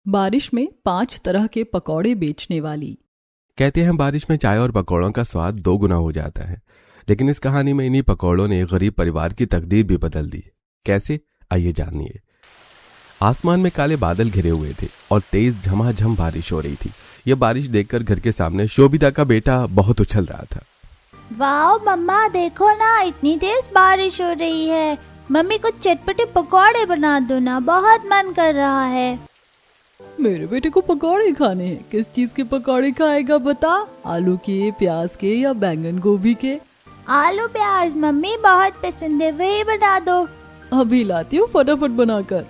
बारिश में 5 तरह के पकौड़े बेचने वाली। कहते हैं बारिश में चाय और पकौड़ों का स्वाद 2 गुना हो जाता है। लेकिन इस कहानी में इन्हीं पकौड़ों ने गरीब परिवार की तकदीर भी बदल दी। कैसे, आइए जानिए। आसमान में काले बादल घिरे हुए थे और तेज झमाझम बारिश हो रही थी। यह बारिश देखकर घर के सामने शोभिता का बेटा बहुत उछल रहा था। वाह मम्मा, देखो ना, इतनी तेज बारिश हो रही है। मम्मी कुछ चटपटे पकौड़े बना दो ना, बहुत मन कर रहा है। मेरे बेटे को पकौड़े खाने हैं। किस चीज के पकौड़े खाएगा बता? आलू के, प्याज के या बैंगन गोभी के? आलू प्याज मम्मी बहुत पसंद है, वही बना दो। अभी लाती हूँ, फटाफट बनाकर।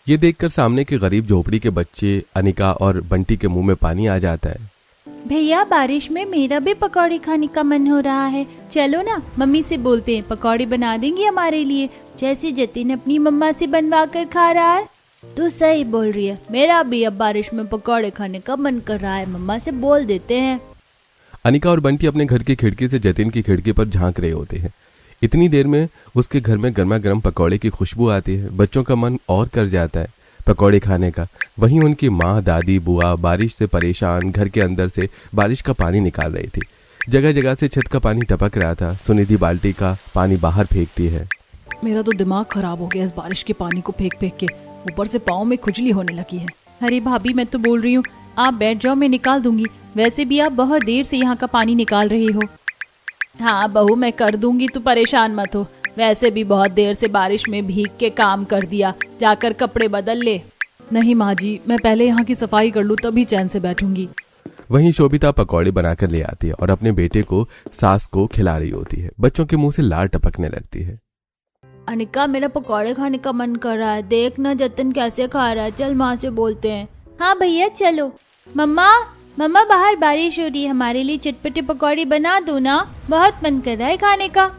ये देखकर सामने के गरीब झोपड़ी के बच्चे अनिका और बंटी के मुंह में पानी आ जाता है। भैया, बारिश में मेरा भी पकौड़े खाने का मन हो रहा है। चलो ना, मम्मी से बोलते हैं, पकौड़े बना देंगी हमारे लिए, जैसे जतिन अपनी मम्मा से बनवा कर खा रहा है। तू सही बोल रही है, मेरा भी अब बारिश में पकौड़े खाने का मन कर रहा है। मम्मा से बोल देते हैं। अनिका और बंटी अपने घर की खिड़की से जतिन की खिड़की पर झांक रहे होते हैं। इतनी देर में उसके घर में गर्मा गर्म पकौड़े की खुशबू आती है। बच्चों का मन और कर जाता है पकौड़े खाने का। वहीं उनकी माँ, दादी, बुआ बारिश से परेशान घर के अंदर से बारिश का पानी निकाल रही थी। जगह जगह से छत का पानी टपक रहा था। सुनिधि बाल्टी का पानी बाहर फेंकती है। मेरा तो दिमाग खराब हो गया इस बारिश के पानी को फेंक फेंक के। ऊपर से पाँव में खुजली होने लगी है। अरे भाभी, मैं तो बोल रही हूँ, आप बैठ जाओ, मैं निकाल दूंगी। वैसे भी आप बहुत देर से यहाँ का पानी निकाल रही हो। हाँ बहू, मैं कर दूंगी, तू परेशान मत हो। वैसे भी बहुत देर से बारिश में भीग के काम कर दिया, जाकर कपड़े बदल ले। नहीं माँ जी, मैं पहले यहाँ की सफाई कर लूँ तभी चैन से बैठूंगी। वहीं शोभिता पकौड़े बनाकर ले आती है और अपने बेटे को, सास को खिला रही होती है। बच्चों के मुंह से लार टपकने लगती है। अनिका, मेरा पकौड़े खाने का मन कर रहा है। देख ना जतिन कैसे खा रहा है। चल माँ से बोलते हैं। हाँ भैया चलो। मम्मा, मम्मा बाहर बारिश हो रही है, हमारे लिए चटपटे पकौड़े बना दो ना, बहुत मन कर रहा है खाने का।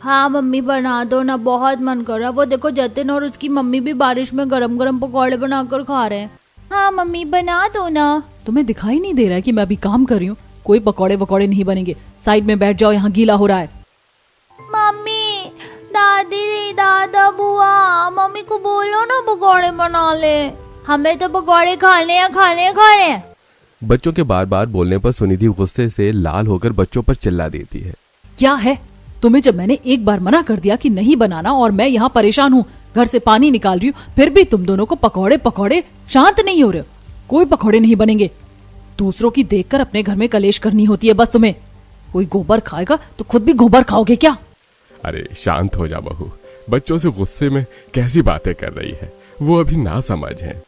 हाँ मम्मी बना दो ना, बहुत मन कर रहा है। वो देखो जतिन और उसकी मम्मी भी बारिश में गरम गरम पकौड़े बनाकर खा रहे हैं। हाँ मम्मी बना दो ना। तुम्हें दिखाई नहीं दे रहा है कि मैं अभी काम कर रही हूँ? कोई पकौड़े वकौड़े नहीं बनेंगे। साइड में बैठ जाओ, यहाँ गीला हो रहा है। मम्मी, दादी, दादा, बुआ, मम्मी को बोलो ना पकौड़े बना ले। हमें तो पकौड़े खाने हैं। बच्चों के बार बार बोलने पर सुनिधि गुस्से से लाल होकर बच्चों पर चिल्ला देती है। क्या है तुम्हें? जब मैंने एक बार मना कर दिया कि नहीं बनाना और मैं यहाँ परेशान हूँ, घर से पानी निकाल रही हूँ, फिर भी तुम दोनों को पकौड़े शांत नहीं हो रहे हो। कोई पकौड़े नहीं बनेंगे। दूसरों की देखकर अपने घर में कलेश करनी होती है बस तुम्हें। कोई गोबर खाएगा तो खुद भी गोबर खाओगे क्या? अरे शांत हो जा बहू, बच्चों से गुस्से में कैसी बातें कर रही है, वो अभी ना समझ है।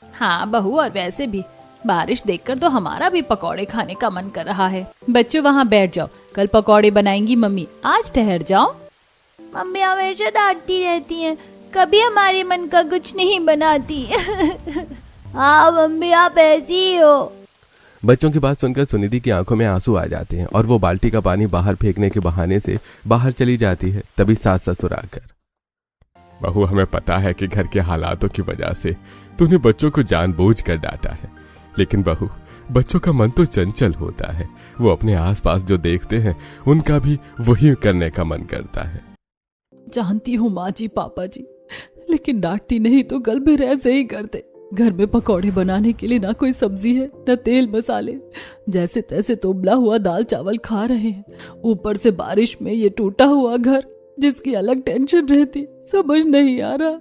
हाँ बहू, और वैसे भी बारिश देखकर तो हमारा भी पकौड़े खाने का मन कर रहा है। बच्चों वहाँ बैठ जाओ, कल पकौड़े बनाएंगी मम्मी, आज ठहर जाओ। मम्मी हमेशा डांटती रहती हैं, कभी हमारे मन का कुछ नहीं बनाती। हाँ मम्मी, आप ऐसी ही हो। बच्चों की बात सुनकर सुनिधि की आंखों में आंसू आ जाते हैं और वो बाल्टी का पानी बाहर फेंकने के बहाने से बाहर चली जाती है। तभी सास ससुर आकर, बहू हमें पता है कि घर के हालातों की वजह से तूने बच्चों को जानबूझकर डांटा है, लेकिन बहू बच्चों का मन तो चंचल होता है। वो अपने आसपास जो देखते हैं उनका भी वही करने का मन करता है। जानती हूँ माँ जी, पापा जी, लेकिन डांटती नहीं तो गल में ऐसे ही करते। घर में पकौड़े बनाने के लिए ना कोई सब्जी है, ना तेल मसाले, जैसे तैसे तो उबला हुआ दाल चावल खा रहे हैं। ऊपर से बारिश में ये टूटा हुआ घर, जिसकी अलग टेंशन रहती। समझ नहीं आ रहा,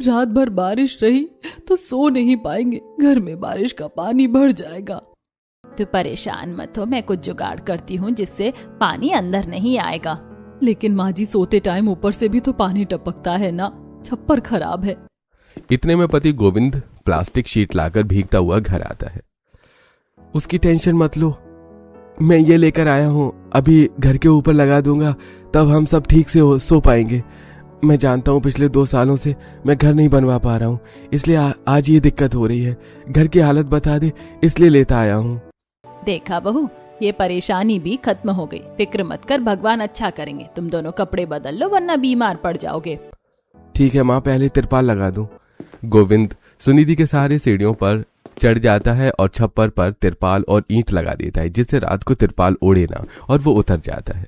रात भर बारिश रही तो सो नहीं पाएंगे, घर में बारिश का पानी भर जाएगा। तो परेशान मत हो, मैं कुछ जुगाड़ करती हूँ जिससे पानी अंदर नहीं आएगा। लेकिन माँ जी, सोते टाइम ऊपर से भी तो पानी टपकता है ना, छप्पर खराब है। इतने में पति गोविंद प्लास्टिक शीट लाकर भीगता हुआ घर आता है। उसकी टेंशन मत लो, मैं ये लेकर आया हूँ, अभी घर के ऊपर लगा दूंगा, तब हम सब ठीक से सो पाएंगे। मैं जानता हूँ पिछले 2 सालों से मैं घर नहीं बनवा पा रहा हूँ, इसलिए आज ये दिक्कत हो रही है। घर की हालत बता दे, इसलिए लेता आया हूँ। देखा बहू, ये परेशानी भी खत्म हो गई। फिक्र मत कर, भगवान अच्छा करेंगे। तुम दोनों कपड़े बदल लो, वरना बीमार पड़ जाओगे। ठीक है माँ, पहले तिरपाल लगा दूं। गोविंद सुनिधि के सहारे सीढ़ियों पर चढ़ जाता है और छप्पर पर तिरपाल और ईंट लगा देता है, जिससे रात को तिरपाल उड़े ना और वो उतर जाता है।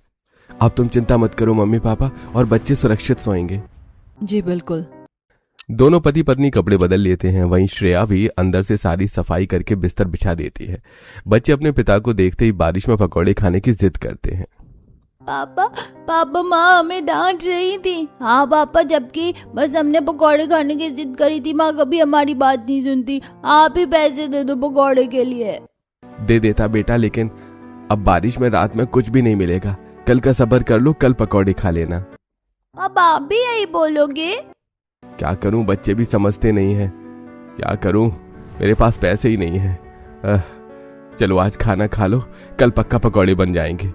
अब तुम चिंता मत करो मम्मी पापा, और बच्चे सुरक्षित सोएंगे। जी बिल्कुल। दोनों पति पत्नी कपड़े बदल लेते हैं। वहीं श्रेया भी अंदर से सारी सफाई करके बिस्तर बिछा देती है। बच्चे अपने पिता को देखते ही बारिश में पकौड़े खाने की जिद करते हैं। पापा पापा माँ हमें डांट रही थी। हाँ पापा, जबकि बस हमने पकौड़े खाने की जिद करी थी, माँ कभी हमारी बात नहीं सुनती। आप ही पैसे दे दो पकौड़े के लिए। दे देता बेटा, लेकिन अब बारिश में रात में कुछ भी नहीं मिलेगा। कल का सब्र कर लो, कल पकौड़े खा लेना। अब आप भी यही बोलोगे? क्या करूं, बच्चे भी समझते नहीं हैं। क्या करूं, मेरे पास पैसे ही नहीं है। चलो आज खाना खा लो, कल पक्का पकौड़े बन जाएंगे।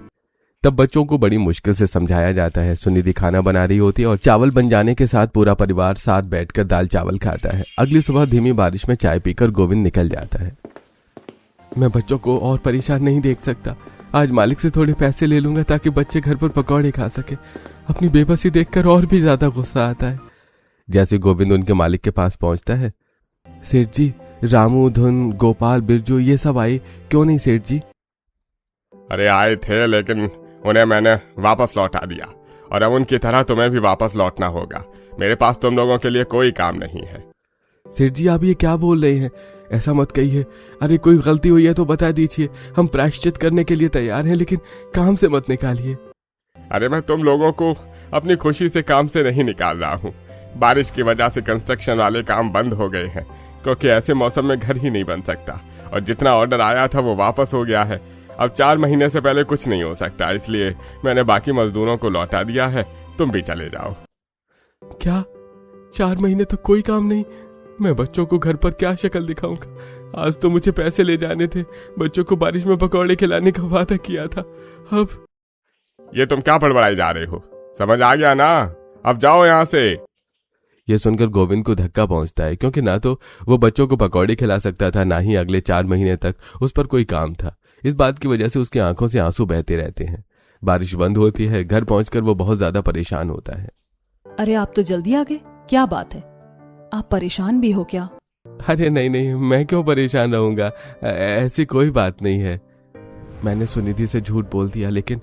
तब बच्चों को बड़ी मुश्किल से समझाया जाता है। सुनिधि खाना बना रही होती है और चावल बन जाने के साथ पूरा परिवार साथ बैठकर दाल चावल खाता है। अगली सुबह धीमी बारिश में चाय पीकर गोविंद निकल जाता है। मैं बच्चों को और परेशान नहीं देख सकता। आज मालिक से थोड़े पैसे ले लूंगा ताकि बच्चे घर पर पकौड़े खा सके। अपनी बेबसी देखकर और भी ज्यादा गुस्सा आता है। जैसे गोविंद उनके मालिक के पास पहुंचता है, सेठ जी, रामू, धुन, गोपाल, बिरजू ये सब आए क्यों नहीं सेठ जी? अरे आए थे, लेकिन उन्हें मैंने वापस लौटा दिया और अब उनकी तरह तुम्हें भी वापस लौटना होगा। मेरे पास तुम लोगों के लिए कोई काम नहीं है। सेठ जी आप ये क्या बोल रहे हैं? ऐसा मत कहिए। अरे कोई गलती हुई है तो बता दीजिए, हम प्रायश्चित करने के लिए तैयार हैं, लेकिन काम से मत निकालिए। अरे मैं तुम लोगों को अपनी खुशी से काम से नहीं निकाल रहा हूँ। बारिश की वजह से कंस्ट्रक्शन वाले काम बंद हो गए हैं, क्योंकि ऐसे मौसम में घर ही नहीं बन सकता और जितना ऑर्डर आया था वो वापस हो गया है। अब 4 महीने से पहले कुछ नहीं हो सकता, इसलिए मैंने बाकी मजदूरों को लौटा दिया है। तुम भी चले जाओ। क्या 4 महीने तक कोई काम नहीं? मैं बच्चों को घर पर क्या शक्ल दिखाऊंगा? आज तो मुझे पैसे ले जाने थे, बच्चों को बारिश में पकौड़े खिलाने का वादा किया था। अब ये तुम क्या बड़बड़ाई जा रहे हो? समझ आ गया ना? अब जाओ यहाँ से। यह सुनकर गोविंद को धक्का पहुंचता है, क्योंकि ना तो वो बच्चों को पकौड़े खिला सकता था, ना ही अगले 4 महीने तक उस पर कोई काम था। इस बात की वजह से उसकी आंखों से आंसू बहते रहते हैं। बारिश बंद होती है। घर पहुंचकर वो बहुत ज्यादा परेशान होता है। अरे आप तो जल्दी आ गए, क्या बात है? आप परेशान भी हो क्या? अरे नहीं नहीं, मैं क्यों परेशान रहूंगा, ऐसी कोई बात नहीं है। मैंने सुनिधि से झूठ बोल दिया, लेकिन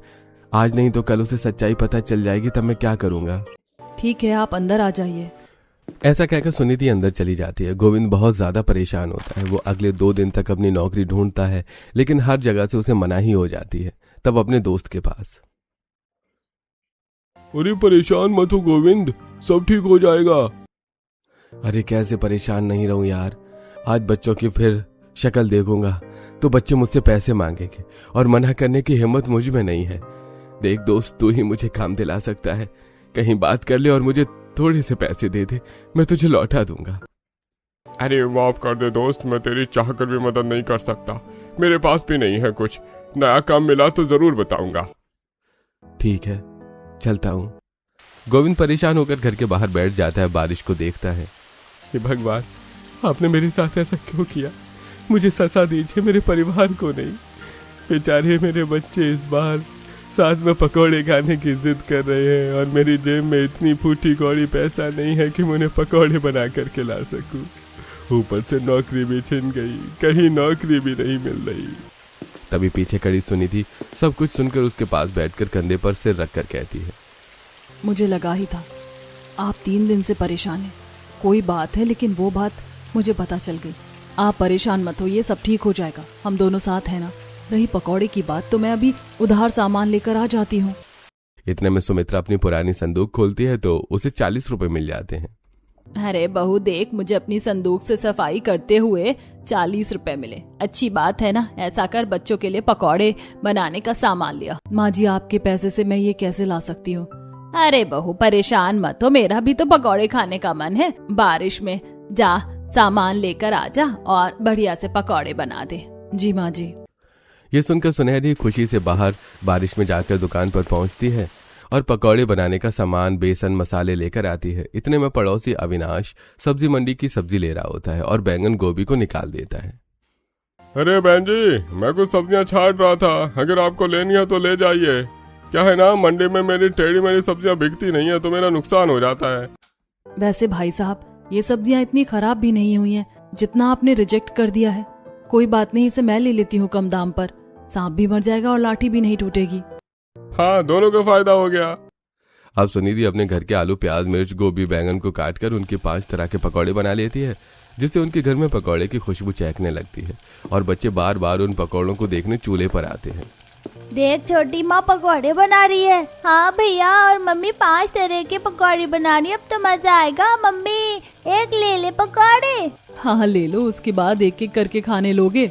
आज नहीं तो कल उसे सच्चाई पता चल जाएगी, तब मैं क्या करूंगा। ठीक है, आप अंदर आ जाइए। ऐसा कहकर सुनिधि अंदर चली जाती है। गोविंद बहुत ज्यादा परेशान होता है। वो अगले 2 दिन तक अपनी नौकरी ढूंढता है, लेकिन हर जगह से उसे मनाही हो जाती है। तब अपने दोस्त के पास, अरे परेशान मत हो गोविंद, सब ठीक हो जाएगा। अरे कैसे परेशान नहीं रहूं यार, आज बच्चों की फिर शक्ल देखूंगा तो बच्चे मुझसे पैसे मांगेंगे और मना करने की हिम्मत मुझ में नहीं है। देख दोस्त, तू ही मुझे काम दिला सकता है। कहीं बात कर ले और मुझे थोड़े से पैसे दे दे, मैं तुझे लौटा दूंगा। अरे माफ कर दे दोस्त, मैं तेरी चाहकर भी मदद नहीं कर सकता। मेरे पास भी नहीं है कुछ। नया काम मिला तो जरूर बताऊंगा। ठीक है, चलता हूं। गोविंद परेशान होकर घर के बाहर बैठ जाता है। बारिश को देखता है। हे भगवान, आपने मेरे साथ ऐसा क्यों किया? मुझे सजा दीजिए, मेरे परिवार को नहीं। बेचारे मेरे बच्चे इस बार साथ में पकौड़े खाने की जिद कर रहे हैं और मेरी जेब में इतनी फूटी कौड़ी पैसा नहीं है कि मैं उन्हें पकौड़े बना कर खिला सकूं। ऊपर से नौकरी भी छिन गई, कहीं नौकरी भी नहीं मिल रही। तभी पीछे खड़ी सुनिधि सब कुछ सुनकर उसके पास बैठकर कंधे पर सिर रखकर कहती है, मुझे लगा ही था आप 3 दिन से परेशान हैं। कोई बात है, लेकिन वो बात मुझे पता चल गई। आप परेशान मत हो, ये सब ठीक हो जाएगा। हम दोनों साथ हैं ना। रही पकौड़े की बात, तो मैं अभी उधार सामान लेकर आ जाती हूँ। इतने में सुमित्रा अपनी पुरानी संदूक खोलती है तो उसे 40 रुपए मिल जाते हैं। अरे बहू देख, मुझे अपनी संदूक से सफाई करते हुए 40 रुपए मिले। अच्छी बात है ना। ऐसा कर, बच्चों के लिए पकौड़े बनाने का सामान लिया। माँ जी, आपके पैसे से मैं ये कैसे ला सकती हूँ? अरे बहू परेशान मत हो, मेरा भी तो पकौड़े खाने का मन है। बारिश में जा, सामान लेकर आ जा और बढ़िया से पकौड़े बना दे। जी माँ जी। ये सुनकर सुनहरी खुशी से बाहर बारिश में जाकर दुकान पर पहुंचती है और पकौड़े बनाने का सामान, बेसन, मसाले लेकर आती है। इतने में पड़ोसी अविनाश सब्जी मंडी की सब्जी ले रहा होता है और बैंगन गोभी को निकाल देता है। अरे बहन जी, मैं कुछ सब्जियां छाट रहा था, अगर आपको लेनी है तो ले जाइए। क्या है ना, मंडी में मेरी सब्जियां बिकती नहीं है तो मेरा नुकसान हो जाता है। वैसे भाई साहब, ये सब्जियां इतनी खराब भी नहीं हुई हैं जितना आपने रिजेक्ट कर दिया है। कोई बात नहीं, इसे मैं ले लेती हूँ कम दाम पर। सांप भी मर जाएगा और लाठी भी नहीं टूटेगी। हाँ, दोनों का फायदा हो गया। अब सुनिधि अपने घर के आलू, प्याज, मिर्च, गोभी, बैंगन को काटकर उनके 5 तरह के पकौड़े बना लेती है, जिससे उनके घर में पकौड़े की खुशबू चहकने लगती है और बच्चे बार बार उन पकौड़ों को देखने चूल्हे पर आते हैं। देख छोटी माँ पकौड़े बना रही है। हाँ भैया, और मम्मी 5 तरह के पकौड़े बना रही है। अब तो मजा आएगा। मम्मी एक ले ले पकौड़े। हाँ ले लो, उसके बाद एक एक करके खाने लोगे।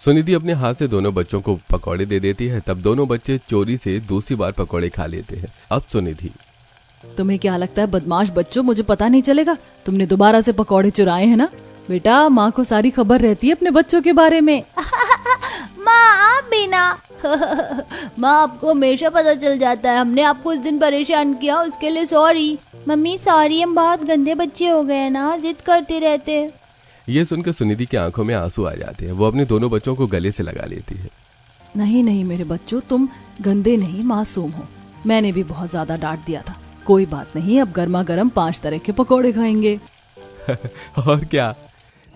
सुनिधि अपने हाथ से दोनों बच्चों को पकौड़े दे देती है। तब दोनों बच्चे चोरी से दूसरी बार पकौड़े खा लेते हैं। अब सुनिधि, तुम्हें क्या लगता है बदमाश बच्चों, मुझे पता नहीं चलेगा? तुमने दोबारा से पकौड़े चुराए हैं ना? बेटा, माँ को सारी खबर रहती है अपने बच्चों के बारे में। माँ आप भी ना। माँ आपको हमेशा पता चल जाता है। हमने आपको उस दिन परेशान किया, उसके लिए सॉरी। मम्मी सॉरी, हम बहुत गंदे बच्चे हो गए ना, जिद करते रहते हैं। ये सुनकर सुनिधि की आंखों में आंसू आ जाते हैं। वो अपने दोनों बच्चों को गले से लगा लेती है। नहीं नहीं मेरे बच्चों, तुम गंदे नहीं, मासूम हो। मैंने भी बहुत ज्यादा डांट दिया था। कोई बात नहीं, अब गर्मा गर्म 5 तरह के पकौड़े खाएंगे। और क्या।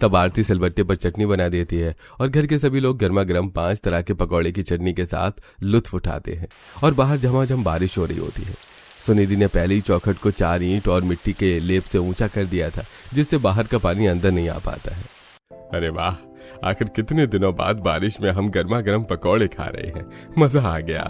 तब आरती सिलबट्टे पर चटनी बना देती है और घर के सभी लोग गर्मा गर्म 5 तरह के पकौड़े की चटनी के साथ लुत्फ उठाते हैं। और बाहर झमाझम बारिश हो रही होती है। सुनिधि ने पहले ही चौखट को 4 ईंट और मिट्टी के लेप से ऊंचा कर दिया था, जिससे बाहर का पानी अंदर नहीं आ पाता है। अरे वाह, आखिर कितने दिनों बाद बारिश में हम गर्मा गर्म पकौड़े खा रहे हैं। मजा आ गया।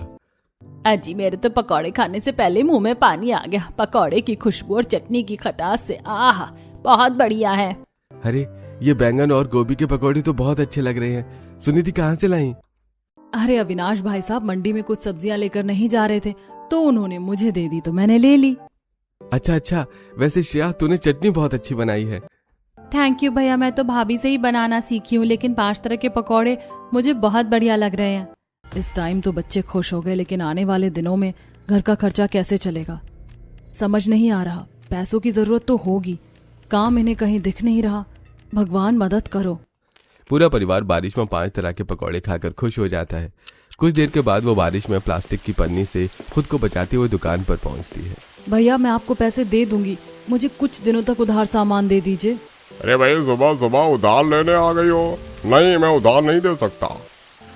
अजी मेरे तो पकौड़े खाने से पहले मुंह में पानी आ गया। पकौड़े की खुशबू और चटनी की खटास से आह, बहुत बढ़िया है। अरे ये बैंगन और गोभी के पकौड़े तो बहुत अच्छे लग रहे हैं। सुनिधि कहाँ से लाई? अरे अविनाश भाई साहब मंडी में कुछ सब्जियां लेकर नहीं जा रहे थे, तो उन्होंने मुझे दे दी तो मैंने ले ली। अच्छा, वैसे श्रेया तूने चटनी बहुत अच्छी बनाई है। थैंक यू भैया, मैं तो भाभी से ही बनाना सीखी हूँ, लेकिन 5 तरह के पकौड़े मुझे बहुत बढ़िया लग रहे हैं। इस टाइम तो बच्चे खुश हो गए, लेकिन आने वाले दिनों में घर का खर्चा कैसे चलेगा समझ नहीं आ रहा। पैसों की जरूरत तो होगी, काम इन्हें कहीं दिख नहीं रहा। भगवान मदद करो। पूरा परिवार बारिश में 5 तरह के पकौड़े खाकर खुश हो जाता है। कुछ देर के बाद वो बारिश में प्लास्टिक की पन्नी से खुद को बचाते हुए दुकान पर पहुंचती है। भैया मैं आपको पैसे दे दूंगी, मुझे कुछ दिनों तक उधार सामान दे दीजिए। अरे भाई, सुबह सुबह उधार लेने आ गई हो? नहीं, मैं उधार नहीं दे सकता।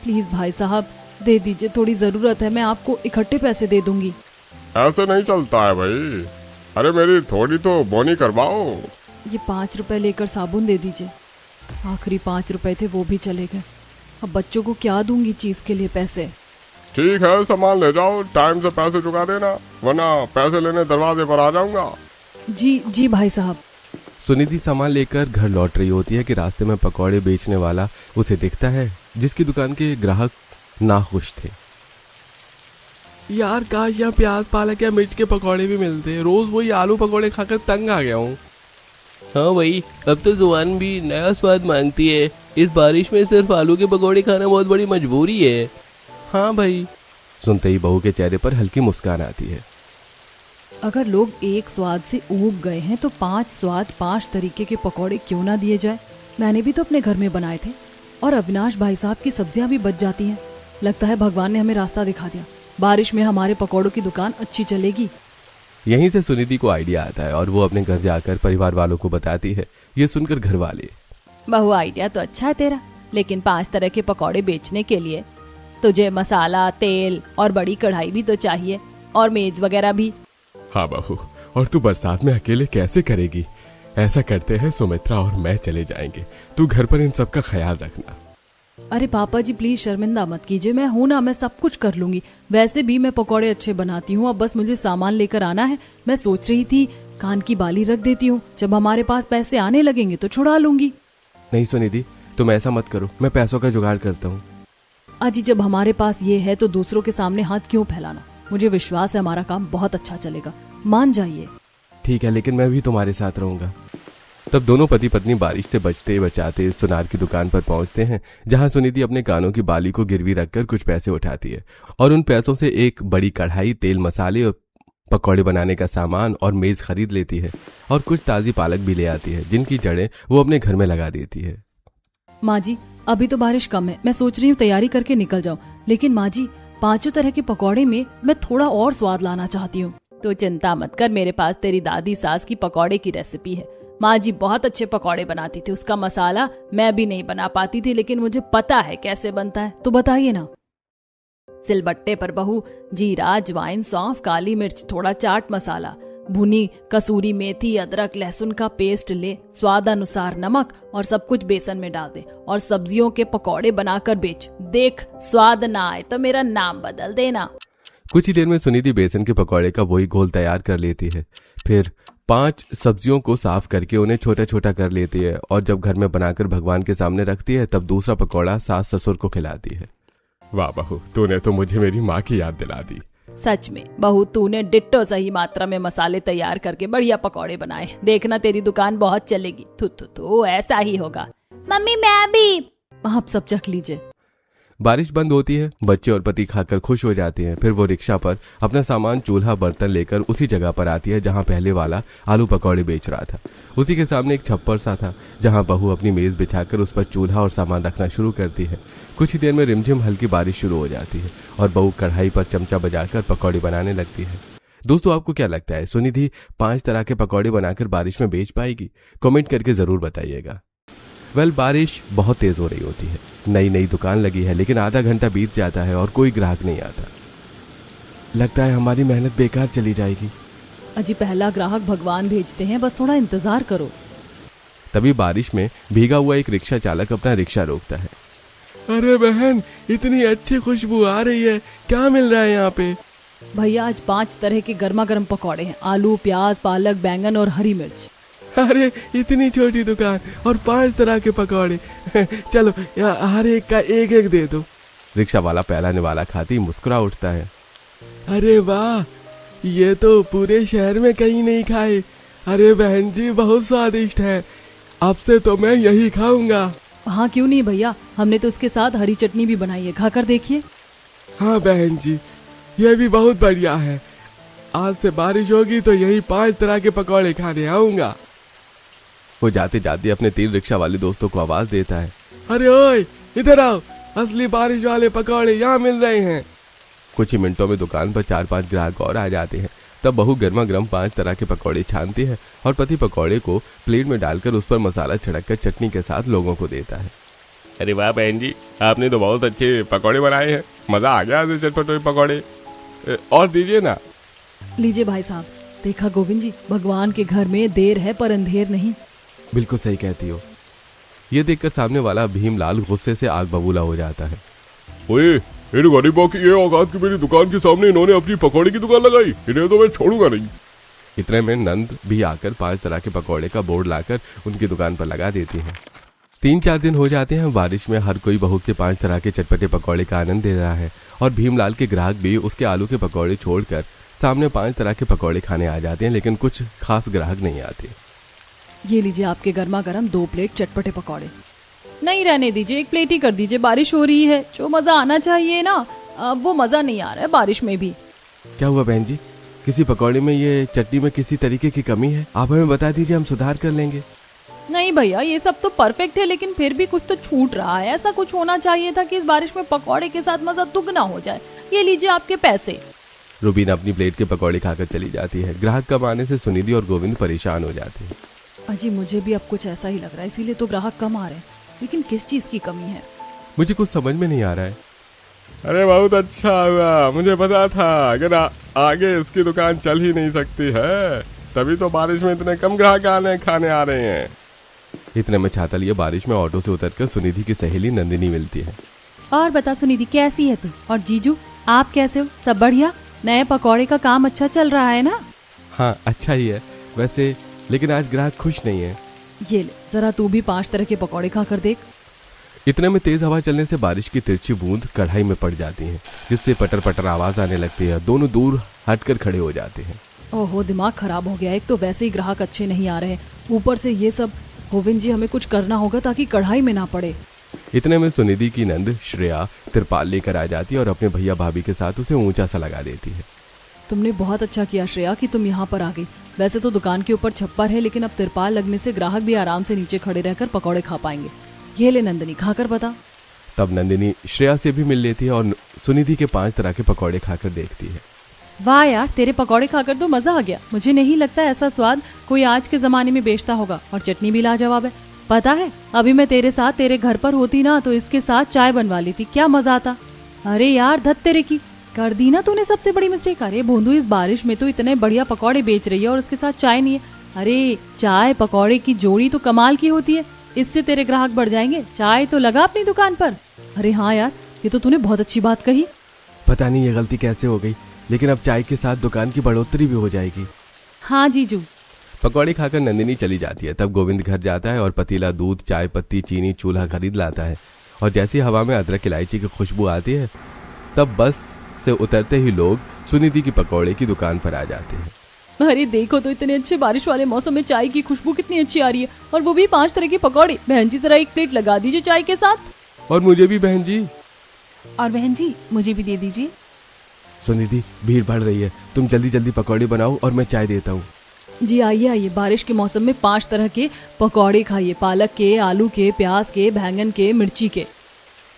प्लीज भाई साहब दे दीजिए, थोड़ी जरूरत है, मैं आपको इकट्ठे पैसे दे दूंगी। ऐसे नहीं चलता है भाई। अरे मेरी थोड़ी तो बोनी करवाओ। ये 5 रुपए लेकर साबुन दे दीजिए। आखिरी 5 रुपए थे, वो भी चले गए। अब बच्चों को क्या दूंगी चीज के लिए पैसे। ठीक है, सामान ले जाओ, टाइम से पैसे चुका देना, वरना पैसे लेने दरवाजे पर आ जाऊंगा। जी भाई साहब। सुनिधि सामान लेकर घर लौट रही होती है कि रास्ते में पकौड़े बेचने वाला उसे दिखता है, जिसकी दुकान के ग्राहक नाखुश थे। यार काश यहाँ प्याज, पालक या मिर्च के पकौड़े भी मिलते। रोज वही आलू पकौड़े खाकर तंग आ गया हूँ। हाँ भाई, अब तो जुबान भी नया स्वाद मांगती है। इस बारिश में सिर्फ आलू के पकौड़े खाना बहुत बड़ी मजबूरी है। हाँ भाई। सुनते ही बहू के चेहरे पर हल्की मुस्कान आती है। अगर लोग एक स्वाद से ऊब गए हैं तो 5 स्वाद 5 तरीके के पकौड़े क्यों ना दिए जाए। मैंने भी तो अपने घर में बनाए थे, और अविनाश भाई साहब की सब्जियां भी बच जाती हैं। लगता है भगवान ने हमें रास्ता दिखा दिया। बारिश में हमारे पकौड़ों की दुकान अच्छी चलेगी। यहीं से सुनिधि को आइडिया आता है और वो अपने घर जाकर परिवार वालों को बताती है। ये सुनकर घर वाले, बहु आइडिया तो अच्छा है तेरा, लेकिन 5 तरह के पकौड़े बेचने के लिए तुझे मसाला, तेल और बड़ी कढ़ाई भी तो चाहिए, और मेज वगैरह भी। हाँ बहू, और तू बरसात में अकेले कैसे करेगी? ऐसा करते हैं, सुमित्रा और मैं चले जाएंगे, तू घर पर इन सब का ख्याल रखना। अरे पापा जी प्लीज शर्मिंदा मत कीजिए, मैं हूं ना, मैं सब कुछ कर लूंगी। वैसे भी मैं पकौड़े अच्छे बनाती हूँ, अब बस मुझे सामान लेकर आना है। मैं सोच रही थी कान की बाली रख देती हूँ, जब हमारे पास पैसे आने लगेंगे तो छुड़ा लूंगी। नहीं सुनिधि, तुम ऐसा मत करो, मैं पैसों का जुगाड़ करता हूँ। अजी जब हमारे पास ये है तो दूसरों के सामने हाथ क्यों फैलाना। मुझे विश्वास है हमारा काम बहुत अच्छा चलेगा, मान जाइए। ठीक है, लेकिन मैं भी तुम्हारे साथ रहूंगा। तब दोनों पति पत्नी बारिश से बचते बचाते सुनार की दुकान पर पहुंचते हैं, जहां सुनिधि अपने कानों की बाली को गिरवी रखकर कुछ पैसे उठाती है और उन पैसों से एक बड़ी कढ़ाई, तेल, मसाले और पकौड़े बनाने का सामान और मेज खरीद लेती है और कुछ ताजी पालक भी ले आती है, जिनकी जड़ें वो अपने घर में लगा देती है। माँ जी अभी तो बारिश कम है, मैं सोच रही हूँ तैयारी करके निकल जाऊँ, लेकिन माँ जी 5 तरह के पकौड़े में मैं थोड़ा और स्वाद लाना चाहती हूँ। तो चिंता मत कर, मेरे पास तेरी दादी सास की पकौड़े की रेसिपी है। माँ जी बहुत अच्छे पकौड़े बनाती थी, उसका मसाला मैं भी नहीं बना पाती थी, लेकिन मुझे पता है कैसे बनता है, तो बताइए ना। सिलबट्टे पर बहू जीरा, अजवाइन, सौंफ, काली मिर्च, थोड़ा चाट मसाला, भुनी कसूरी मेथी, अदरक, लहसुन का पेस्ट ले, स्वाद अनुसार नमक और सब कुछ बेसन में डाल दे और सब्जियों के पकौड़े बनाकर बेच। देख स्वाद ना आए तो मेरा नाम बदल देना। कुछ ही देर में सुनिधि बेसन के पकौड़े का वही घोल तैयार कर लेती है। फिर 5 सब्जियों को साफ करके उन्हें छोटा छोटा कर लेती है और जब घर में बनाकर भगवान के सामने रखती है तब दूसरा पकौड़ा सास ससुर को खिलाती है। वाह बहू, तूने तो मुझे मेरी माँ की याद दिला दी। सच में बहू, तूने डिट्टो सही मात्रा में मसाले तैयार करके बढ़िया पकौड़े बनाए। देखना तेरी दुकान बहुत चलेगी। थू ऐसा ही होगा। मम्मी मैं भी। आप सब चख लीजिए। बारिश बंद होती है, बच्चे और पति खाकर खुश हो जाते हैं। फिर वो रिक्शा पर अपना सामान, चूल्हा, बर्तन लेकर उसी जगह पर आती है जहां पहले वाला आलू पकौड़े बेच रहा था। उसी के सामने एक छप्पर सा था जहां बहू अपनी मेज बिछाकर उस पर चूल्हा और सामान रखना शुरू करती है। कुछ ही देर में रिमझिम हल्की बारिश शुरू हो जाती है और बहू कढ़ाई पर चमचा बजाकर पकौड़े बनाने लगती है। दोस्तों, आपको क्या लगता है, सुनिधि 5 तरह के पकौड़े बनाकर बारिश में बेच पाएगी? कमेंट करके जरूर बताइएगा। बारिश बहुत तेज हो रही होती है। नई दुकान लगी है लेकिन आधा घंटा बीत जाता है और कोई ग्राहक नहीं आता। लगता है हमारी मेहनत बेकार चली जाएगी। अजी पहला ग्राहक भगवान भेजते हैं, बस थोड़ा इंतजार करो। तभी बारिश में भीगा हुआ एक रिक्शा चालक अपना रिक्शा रोकता है। अरे बहन, इतनी अच्छी खुशबू आ रही है, क्या मिल रहा है यहाँ पे? भैया आज 5 तरह के गर्मा गर्म पकौड़े हैं। आलू, प्याज, पालक, बैंगन और हरी मिर्च। अरे इतनी छोटी दुकान और 5 तरह के पकौड़े। चलो हर एक का एक एक दे दो। रिक्शा वाला पहला निवाला खाते ही मुस्कुरा उठता है। अरे वाह, ये तो पूरे शहर में कहीं नहीं खाए। अरे बहन जी, बहुत स्वादिष्ट है। अब से तो मैं यही खाऊंगा। हाँ क्यों नहीं भैया, हमने तो इसके साथ हरी चटनी भी बनाई है, खाकर देखिए। हाँ बहन जी, ये भी बहुत बढ़िया है। आज से बारिश होगी तो यही 5 तरह के पकौड़े खाने आऊंगा। वो जाते जाते अपने 3 रिक्शा वाले दोस्तों को आवाज देता है। अरे ओए, इधर आओ, असली बारिश वाले पकौड़े यहाँ मिल रहे हैं। कुछ ही मिनटों में दुकान पर 4-5 ग्राहक और आ जाते हैं। तब बहू गर्मा गर्म 5 तरह के पकौड़े छानती है और पति पकौड़े को प्लेट में डालकर उस पर मसाला छिड़ककर चटनी के साथ लोगों को देता है। अरे वाह बहन जी, आपने तो बहुत अच्छे पकौड़े बनाए हैं। मजा आ गया चटपटे पकौड़े। और दीजिए ना। लीजिए भाई साहब। देखा गोविंद जी, भगवान के घर में देर है पर अंधेर नहीं। बिल्कुल सही कहती हो। ये देखकर सामने वाला भीमलाल गुस्से से आग बबूला हो जाता है। ओए, इन गरीबों की ये औकात की मेरी दुकान के सामने इन्होंने अपनी पकौड़े की दुकान लगाई, इन्हें तो मैं छोड़ूंगा नहीं। इतने में नंद भी आकर 5 तरह के पकौड़े का बोर्ड लाकर उनकी दुकान पर लगा देती है। 3-4 दिन हो जाते हैं। बारिश में हर कोई बहू के 5 तरह के चटपटे पकौड़े का आनंद ले रहा है और भीमलाल के ग्राहक भी उसके आलू के पकौड़े छोड़कर सामने 5 तरह के पकौड़े खाने आ जाते हैं, लेकिन कुछ खास ग्राहक नहीं आते। ये लीजिए आपके गर्मा गर्म 2 प्लेट चटपटे पकौड़े। नहीं रहने दीजिए, 1 प्लेट ही कर दीजिए। बारिश हो रही है, जो मजा आना चाहिए ना वो मजा नहीं आ रहा है बारिश में भी। क्या हुआ बहन जी, किसी पकौड़े में ये चटनी में किसी तरीके की कमी है? आप हमें बता दीजिए, हम सुधार कर लेंगे। नहीं भैया, ये सब तो परफेक्ट है, लेकिन फिर भी कुछ तो छूट रहा है। ऐसा कुछ होना चाहिए था कि इस बारिश में पकौड़े के साथ मजा दुगना हो जाए। ये लीजिए आपके पैसे। रूबीना अपनी प्लेट के पकौड़े खाकर चली जाती है। ग्राहक कम आने से सुनिधि और गोविंद परेशान हो जाते हैं। अजी मुझे भी अब कुछ ऐसा ही लग रहा है, इसीलिए तो ग्राहक कम आ रहे हैं। लेकिन किस चीज की कमी है? मुझे कुछ समझ में नहीं आ रहा है। अरे बहुत अच्छा हुआ, मुझे पता था अगर आगे इसकी दुकान चल ही नहीं सकती है, तभी तो बारिश में इतने कम ग्राहक खाने आ रहे हैं। इतने में छाता लिए बारिश में ऑटो से उतरकर सुनिधि की सहेली नंदिनी मिलती है। और बता सुनिधि, कैसी है तू? और जीजू आप कैसे हो? सब बढ़िया? नए पकौड़े का काम अच्छा चल रहा है ना? हाँ अच्छा ही है वैसे, लेकिन आज ग्राहक खुश नहीं है। ये ले, जरा तू भी 5 तरह के पकौड़े खाकर देख। इतने में तेज हवा चलने से बारिश की तिरछी बूंद कढ़ाई में पड़ जाती है, जिससे पटर पटर आवाज आने लगती है। दोनों दूर हटकर खड़े हो जाते हैं। ओहो, दिमाग खराब हो गया। एक तो वैसे ही ग्राहक अच्छे नहीं आ रहे, ऊपर से ये सब। गोविंद जी, हमें कुछ करना होगा ताकि कढ़ाई में ना पड़े। इतने में सुनिधि की नंद श्रेया तिरपाल लेकर आ जाती है और अपने भैया भाभी के साथ उसे ऊंचा सा लगा देती है। तुमने बहुत अच्छा किया श्रेया कि तुम यहाँ पर आ गई। वैसे तो दुकान के ऊपर छप्पर है, लेकिन अब तिरपाल लगने से ग्राहक भी आराम से नीचे खड़े रहकर पकौड़े खा पाएंगे। ये ले नंदिनी, खाकर बता। तब नंदिनी श्रेया से भी मिल लेती है और सुनिधि के 5 तरह के पकौड़े खाकर देखती है। वाह यार, तेरे पकौड़े खाकर तो मजा आ गया। मुझे नहीं लगता ऐसा स्वाद कोई आज के जमाने में बेचता होगा। और चटनी भी लाजवाब है। पता है, अभी मैं तेरे साथ तेरे घर पर होती ना तो इसके साथ चाय बनवा लेती, क्या मजा आता। अरे यार धत तेरे की, कर दी ना तूने सबसे बड़ी मिस्टेक। अरे भोंदू, इस बारिश में तो इतने बढ़िया पकौड़े बेच रही है और उसके साथ चाय नहीं है। अरे चाय पकौड़े की जोड़ी तो कमाल की होती है, इससे तेरे ग्राहक बढ़ जाएंगे। चाय तो लगा अपनी दुकान पर। अरे हाँ यार, ये तो तूने बहुत अच्छी बात कही। पता नहीं ये गलती कैसे हो गई, लेकिन अब चाय के साथ दुकान की बढ़ोतरी भी हो जाएगी। हाँ जीजू। पकौड़े खाकर नंदिनी चली जाती है। तब गोविंद घर जाता है और पतीला दूध, चाय पत्ती, चीनी, चूल्हा खरीद लाता है। और जैसी हवा में अदरक इलायची की खुशबू आती है, तब बस से उतरते ही लोग सुनिधि की पकौड़े की दुकान पर आ जाते हैं। अरे देखो तो, इतने अच्छे बारिश वाले मौसम में चाय की खुशबू कितनी अच्छी आ रही है, और वो भी 5 तरह के पकौड़े। बहन जी जरा एक प्लेट लगा दीजिए चाय के साथ। और मुझे भी बहन जी। और बहन जी मुझे भी दे दीजिए। सुनिधि, भीड़ बढ़ रही है, तुम जल्दी जल्दी पकौड़े बनाओ और मैं चाय देता हूँ। जी आइए आइए, बारिश के मौसम में 5 तरह के पकौड़े खाइए, पालक के, आलू के, प्याज के, बैंगन के, मिर्ची के।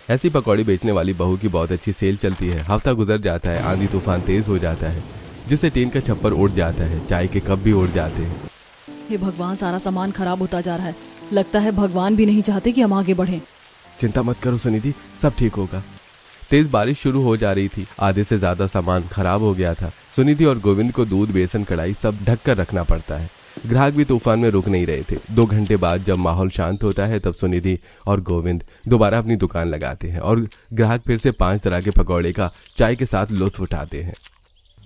ऐसी पकौड़ी बेचने वाली बहू की बहुत अच्छी सेल चलती है। हफ्ता गुजर जाता है, आंधी तूफान तेज हो जाता है, जिससे टीन का छप्पर उड़ जाता है, चाय के कप भी उड़ जाते हैं। हे भगवान, सारा सामान खराब होता जा रहा है। लगता है भगवान भी नहीं चाहते कि हम आगे बढ़ें। चिंता मत करो सुनिधि, सब ठीक होगा। तेज बारिश शुरू हो जा रही थी, आधे से ज्यादा सामान खराब हो गया था। सुनिधि और गोविंद को दूध, बेसन, कढ़ाई सब ढक कर रखना पड़ता है। ग्राहक भी तूफान में रुक नहीं रहे थे। 2 घंटे बाद जब माहौल शांत होता है, तब सुनिधि और गोविंद दोबारा अपनी दुकान लगाते हैं और ग्राहक फिर से 5 तरह के पकौड़े का चाय के साथ लुत्फ उठाते हैं।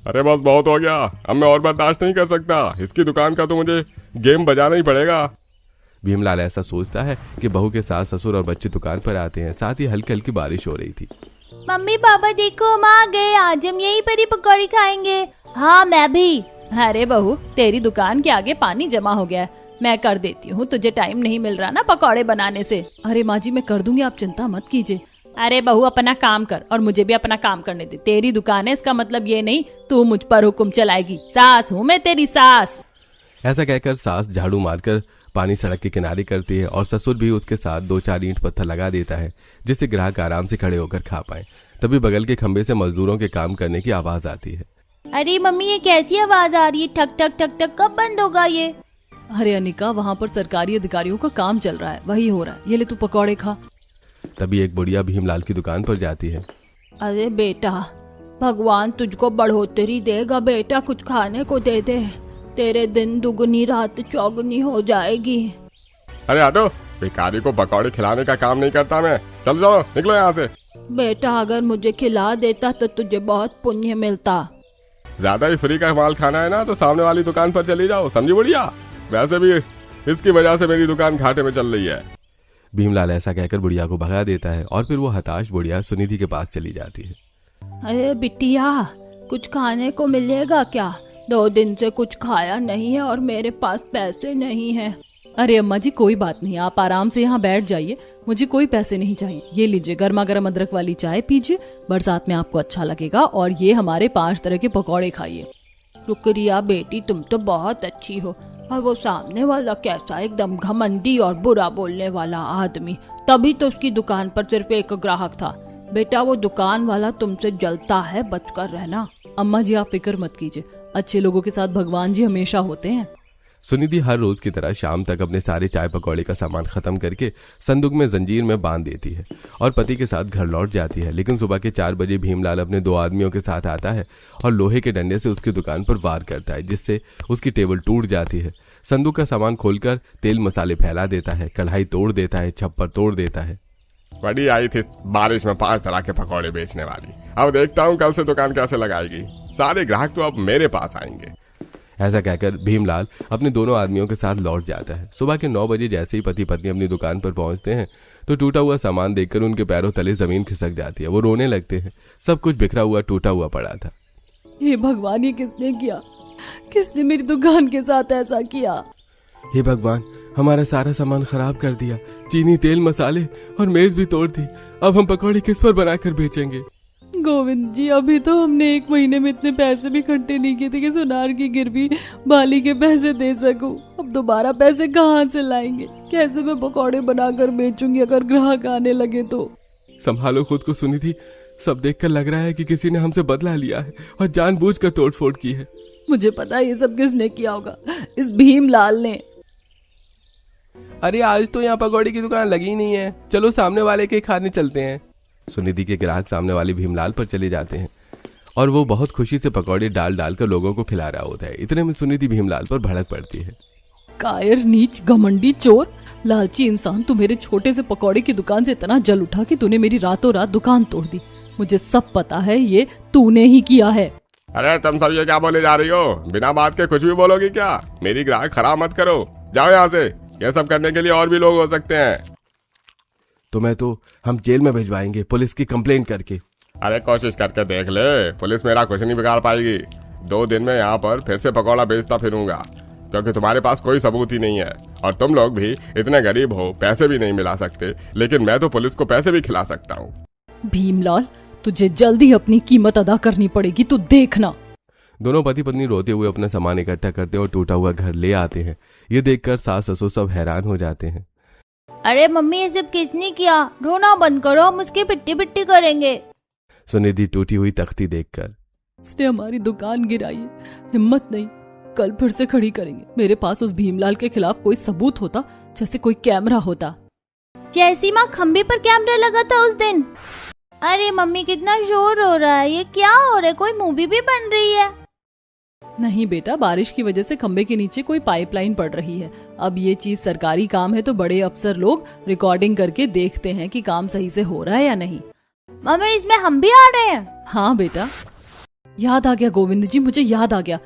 अरे बस बहुत हो गया, अब मैं और बर्दाश्त नहीं कर सकता। इसकी दुकान का तो मुझे गेम बजाना ही पड़ेगा। भीमलाल ऐसा सोचता है कि बहू के सास, ससुर और बच्चे दुकान पर आते हैं। साथ ही हल्की हल्की बारिश हो रही थी। मम्मी पापा देखो, हम आ गए। आज हम यहीं पर ही पकौड़ी खाएंगे। हाँ मैं भी। अरे बहू, तेरी दुकान के आगे पानी जमा हो गया है, मैं कर देती हूँ। तुझे टाइम नहीं मिल रहा ना पकौड़े बनाने से। अरे माँ जी, मैं कर दूंगी, आप चिंता मत कीजिए। अरे बहू, अपना काम कर और मुझे भी अपना काम करने दे। तेरी दुकान है, इसका मतलब ये नहीं तू मुझ पर हुक्म चलाएगी। सास हूँ मैं तेरी सास। ऐसा कहकर सास झाड़ू मारकर पानी सड़क के किनारे करती है और ससुर भी उसके साथ 2-4 ईंट पत्थर लगा देता है, जिससे ग्राहक आराम से खड़े होकर खा पाए। तभी बगल के खंबे से मजदूरों के काम करने की आवाज आती है। अरे मम्मी, ये कैसी आवाज आ रही है? ठक ठक ठक ठक, कब बंद होगा ये? अरे अनिका, वहाँ पर सरकारी अधिकारियों का काम चल रहा है, वही हो रहा है। ये ले तू पकौड़े खा। तभी एक बुढ़िया भीमलाल की दुकान पर जाती है। अरे बेटा, भगवान तुझको बढ़ोतरी देगा बेटा, कुछ खाने को दे दे। तेरे दिन दुगनी रात चौगुनी हो जाएगी। अरे हटो, भिखारी को पकौड़े खिलाने का काम नहीं करता मैं। चलो चलो निकलो यहाँ से। बेटा, अगर मुझे खिला देता तो तुझे बहुत पुण्य मिलता। ज्यादा ही फ्री का माल खाना है ना, तो सामने वाली दुकान पर चली जाओ, समझी बुढ़िया? वैसे भी इसकी वजह से मेरी दुकान घाटे में चल रही है। भीमलाल ऐसा कहकर बुढ़िया को भगा देता है और फिर वो हताश बुढ़िया सुनिधि के पास चली जाती है। अरे बिटिया, कुछ खाने को मिलेगा क्या? 2 दिन से कुछ खाया नहीं है और मेरे पास पैसे नहीं है। अरे अम्मा जी, कोई बात नहीं, आप आराम से यहाँ बैठ जाइए, मुझे कोई पैसे नहीं चाहिए। ये लीजिए गर्मा गर्म अदरक वाली चाय पीजिए, बरसात में आपको अच्छा लगेगा। और ये हमारे 5 तरह के पकौड़े खाइए। शुक्रिया बेटी, तुम तो बहुत अच्छी हो। और वो सामने वाला कैसा, एकदम घमंडी और बुरा बोलने वाला आदमी। तभी तो उसकी दुकान पर सिर्फ एक ग्राहक था। बेटा, वो दुकान वाला तुमसे जलता है, बचकर रहना। अम्मा जी, आप फिक्र मत कीजिए, अच्छे लोगों के साथ भगवान जी हमेशा होते हैं। सुनिधि हर रोज की तरह शाम तक अपने सारे चाय पकौड़े का सामान खत्म करके संदूक में जंजीर में बांध देती है और पति के साथ घर लौट जाती है। लेकिन सुबह के 4 बजे भीमलाल अपने 2 आदमियों के साथ आता है और लोहे के डंडे से उसकी दुकान पर वार करता है, जिससे उसकी टेबल टूट जाती है। संदूक का सामान खोलकर तेल मसाले फैला देता है, कढ़ाई तोड़ देता है, छप्पर तोड़ देता है। बड़ी आई थी बारिश में 5 तरह के पकौड़े बेचने वाली। अब देखता हूँ कल से दुकान कैसे लगाएगी। सारे ग्राहक तो अब मेरे पास आएंगे। ऐसा कहकर भीमलाल अपने दोनों आदमियों के साथ लौट जाता है। सुबह के 9 बजे जैसे ही पति पत्नी अपनी दुकान पर पहुंचते हैं तो टूटा हुआ सामान देखकर उनके पैरों तले जमीन खिसक जाती है। वो रोने लगते हैं। सब कुछ बिखरा हुआ टूटा हुआ पड़ा था। हे भगवान, ये किसने किया? किसने मेरी दुकान के साथ ऐसा किया? हे भगवान, हमारा सारा सामान खराब कर दिया, चीनी, तेल, मसाले और मेज भी तोड़ दी। अब हम पकौड़े किस पर बनाकर बेचेंगे? गोविंद जी, अभी तो हमने 1 महीने में इतने पैसे भी इकट्ठे नहीं किए थे कि सुनार की गिरवी बाली के पैसे दे सकूं। अब दोबारा पैसे कहाँ से लाएंगे? कैसे मैं पकौड़े बनाकर बेचूंगी अगर ग्राहक आने लगे तो? संभालो खुद को सुनिधि, सब देखकर लग रहा है कि किसी ने हमसे बदला लिया है और जानबूझकर तोड़फोड़ की है। मुझे पता है ये सब किसने किया होगा, इस भीमलाल ने। अरे आज तो यहाँ पकौड़े की दुकान लगी नहीं है, चलो सामने वाले के खाने चलते हैं। सुनिधि के ग्राहक सामने वाले भीमलाल पर चले जाते हैं और वो बहुत खुशी से पकौड़े डाल डाल कर लोगों को खिला रहा होता है। इतने में सुनिधि भीमलाल पर भड़क पड़ती है। कायर, नीच, घमंडी, चोर, लालची इंसान, तू मेरे छोटे से पकौड़े की दुकान से इतना जल उठा कि तूने मेरी रातों रात दुकान तोड़ दी। मुझे सब पता है, ये तूने ही किया है। अरे तुम सब ये क्या बोले जा रही हो? बिना बात के कुछ भी बोलोगी क्या? मेरी ग्राहक खराब मत करो, जाओ यहाँ से। ये सब करने के लिए और भी लोग हो सकते हैं। तुम्हें तो हम जेल में भिजवाएंगे पुलिस की कंप्लेंट करके। अरे कोशिश करके देख ले, पुलिस मेरा कुछ नहीं बिगाड़ पाएगी। 2 दिन में यहाँ पर फिर से पकौड़ा बेचता फिरूंगा, क्योंकि तुम्हारे पास कोई सबूत ही नहीं है और तुम लोग भी इतने गरीब हो, पैसे भी नहीं मिला सकते, लेकिन मैं तो पुलिस को पैसे भी खिला सकता हूँ। भीमलाल, तुझे जल्दी अपनी कीमत अदा करनी पड़ेगी, तू देखना। दोनों पति पत्नी रोते हुए अपना सामान इकट्ठा करते और टूटा हुआ घर ले आते हैं। ये देखकर सास ससुर सब हैरान हो जाते हैं। अरे मम्मी, ये सब किसने किया? रोना बंद करो, हम उसकी पिट्टी पिट्टी करेंगे। सुनिधि टूटी हुई तख्ती देखकर, इसने हमारी दुकान गिराई है, हिम्मत नहीं, कल फिर से खड़ी करेंगे। मेरे पास उस भीमलाल के खिलाफ कोई सबूत होता, जैसे कोई कैमरा होता। जैसी माँ खंबे पर कैमरा लगा था उस दिन। अरे मम्मी, कितना शोर हो रहा है, ये क्या हो रहा है? कोई मूवी भी बन रही है? नहीं बेटा, बारिश की वजह से खंबे के नीचे कोई पाइपलाइन पड़ रही है। अब ये चीज सरकारी काम है तो बड़े अफसर लोग रिकॉर्डिंग करके देखते हैं कि काम सही से हो रहा है या नहीं। मम्मी, इसमें हम भी आ रहे हैं? हाँ बेटा, याद आ गया गोविंद जी, मुझे याद आ गया।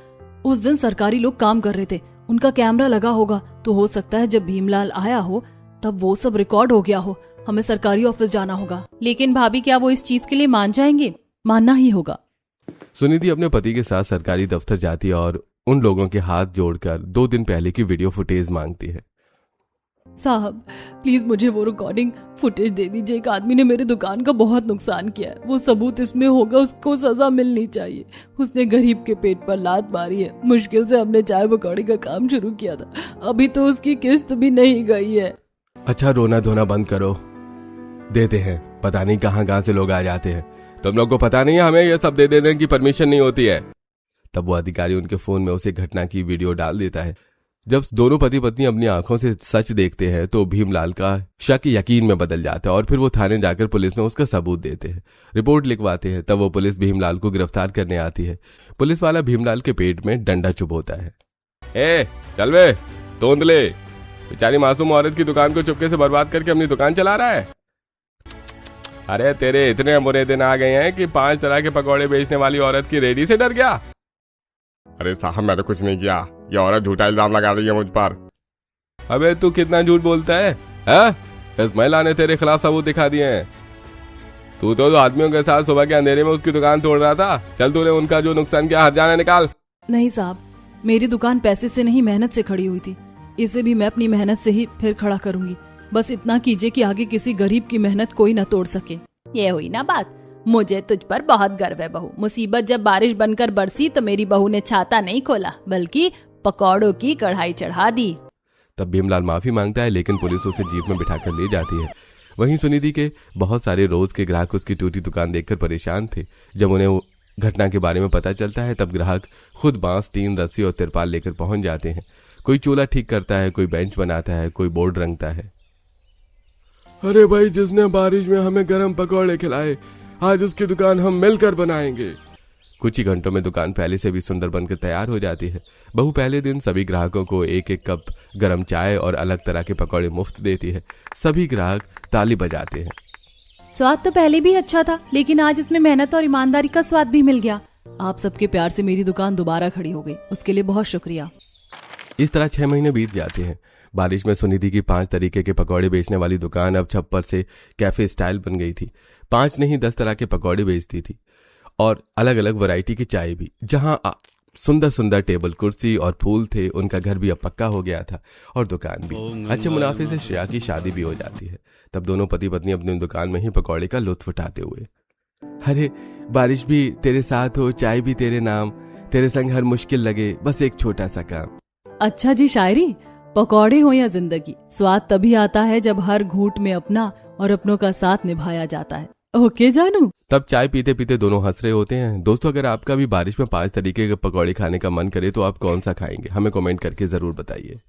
उस दिन सरकारी लोग काम कर रहे थे, उनका कैमरा लगा होगा, तो हो सकता है जब भीमलाल आया हो तब वो सब रिकॉर्ड हो गया हो। हमें सरकारी ऑफिस जाना होगा। लेकिन भाभी, क्या वो इस चीज के लिए मान जाएंगे? मानना ही होगा। सुनिधि अपने पति के साथ सरकारी दफ्तर जाती है और उन लोगों के हाथ जोड़कर 2 दिन पहले की वीडियो फुटेज मांगती है। साहब, प्लीज मुझे वो रिकॉर्डिंग फुटेज दे दीजिए। एक आदमी ने मेरी दुकान का बहुत नुकसान किया है, वो सबूत इसमें होगा, उसको सजा मिलनी चाहिए। उसने गरीब के पेट पर लात मारी है। मुश्किल से हमने चाय पकौड़ी का काम शुरू किया था, अभी तो उसकी किस्त भी नहीं गई है। अच्छा, रोना धोना बंद करो, देते हैं। पता नहीं कहाँ से लोग आ जाते हैं। तुम लोग को पता नहीं है हमें ये सब दे देने की परमिशन नहीं होती है। तब वो अधिकारी उनके फोन में उसे घटना की वीडियो डाल देता है। जब दोनों पति पत्नी अपनी आंखों से सच देखते हैं तो भीमलाल का शक यकीन में बदल जाता है और फिर वो थाने जाकर पुलिस में उसका सबूत देते हैं, रिपोर्ट लिखवाते हैं। तब वो पुलिस भीमलाल को गिरफ्तार करने आती है। पुलिस वाला भीमलाल के पेट में डंडा चुभोता है। ए चल वे तोंदले, बेचारी मासूम औरत की दुकान को चुपके से बर्बाद करके अपनी दुकान चला रहा है। अरे तेरे इतने बुरे दिन आ गए हैं कि 5 तरह के पकौड़े बेचने वाली औरत की रेडी से डर गया। अरे साहब, मैंने कुछ नहीं किया, ये औरत झूठा इल्जाम लगा रही है मुझ पर। अबे तू कितना झूठ बोलता है? इस महिला ने तेरे खिलाफ सबूत दिखा दिए हैं। तू तो आदमियों के साथ सुबह के अंधेरे में उसकी दुकान तोड़ रहा था। चल तूने उनका जो नुकसान किया हर्जाना निकाल। नहीं साहब, मेरी दुकान पैसे से नहीं मेहनत से खड़ी हुई थी। इसे भी मैं अपनी मेहनत से ही फिर खड़ा करूंगी। बस इतना कीजिए कि आगे किसी गरीब की मेहनत कोई न तोड़ सके। ये हुई ना बात। मुझे तुझ पर बहुत गर्व है बहू। मुसीबत जब बारिश बनकर बरसी तो मेरी बहू ने छाता नहीं खोला, बल्कि पकौड़ों की कढ़ाई चढ़ा दी। तब भीमलाल माफी मांगता है, लेकिन पुलिस उसे जीप में बिठाकर ले जाती है। वहीं सुनिधि के बहुत सारे रोज के ग्राहक उसकी टूटी दुकान देखकर परेशान थे। जब उन्हें घटना के बारे में पता चलता है तब ग्राहक खुद बांस, टीन, रस्सी और तिरपाल लेकर पहुंच जाते हैं। कोई चूल्हा ठीक करता है, कोई बेंच बनाता है, कोई बोर्ड रंगता है। अरे भाई, जिसने बारिश में हमें गरम पकौड़े खिलाए, आज उसकी दुकान हम मिलकर बनाएंगे। कुछ ही घंटों में दुकान पहले से भी सुंदर बनकर तैयार हो जाती है। बहू पहले दिन सभी ग्राहकों को 1-1 कप गरम चाय और अलग तरह के पकौड़े मुफ्त देती है। सभी ग्राहक ताली बजाते हैं। स्वाद तो पहले भी अच्छा था, लेकिन आज इसमें मेहनत और ईमानदारी का स्वाद भी मिल गया। आप सबके प्यार से मेरी दुकान दोबारा खड़ी हो गई, उसके लिए बहुत शुक्रिया। इस तरह 6 महीने बीत जाते हैं। बारिश में सुनिधि की 5 तरीके के पकौड़े बेचने वाली दुकान अब छप्पर से कैफे स्टाइल बन गई थी। 5 नहीं 10 तरह के पकौड़े बेचती थी और अलग अलग वैरायटी की चाय भी। जहां सुंदर सुंदर टेबल कुर्सी और फूल थे, उनका घर भी अब पक्का हो गया था और दुकान भी। अच्छे मुनाफे से श्रेया की शादी भी हो जाती है। तब दोनों पति पत्नी अपनी दुकान में ही पकौड़े का लुत्फ उठाते हुए, अरे बारिश भी तेरे साथ हो, चाय भी तेरे नाम, तेरे संग हर मुश्किल लगे, बस एक छोटा सा काम। अच्छा जी शायरी, पकौड़े हो या जिंदगी, स्वाद तभी आता है जब हर घूंट में अपना और अपनों का साथ निभाया जाता है। ओके जानू। तब चाय पीते पीते दोनों हंस रहे होते हैं। दोस्तों, अगर आपका भी बारिश में 5 तरीके के पकौड़े खाने का मन करे तो आप कौन सा खाएंगे? हमें कमेंट करके जरूर बताइए।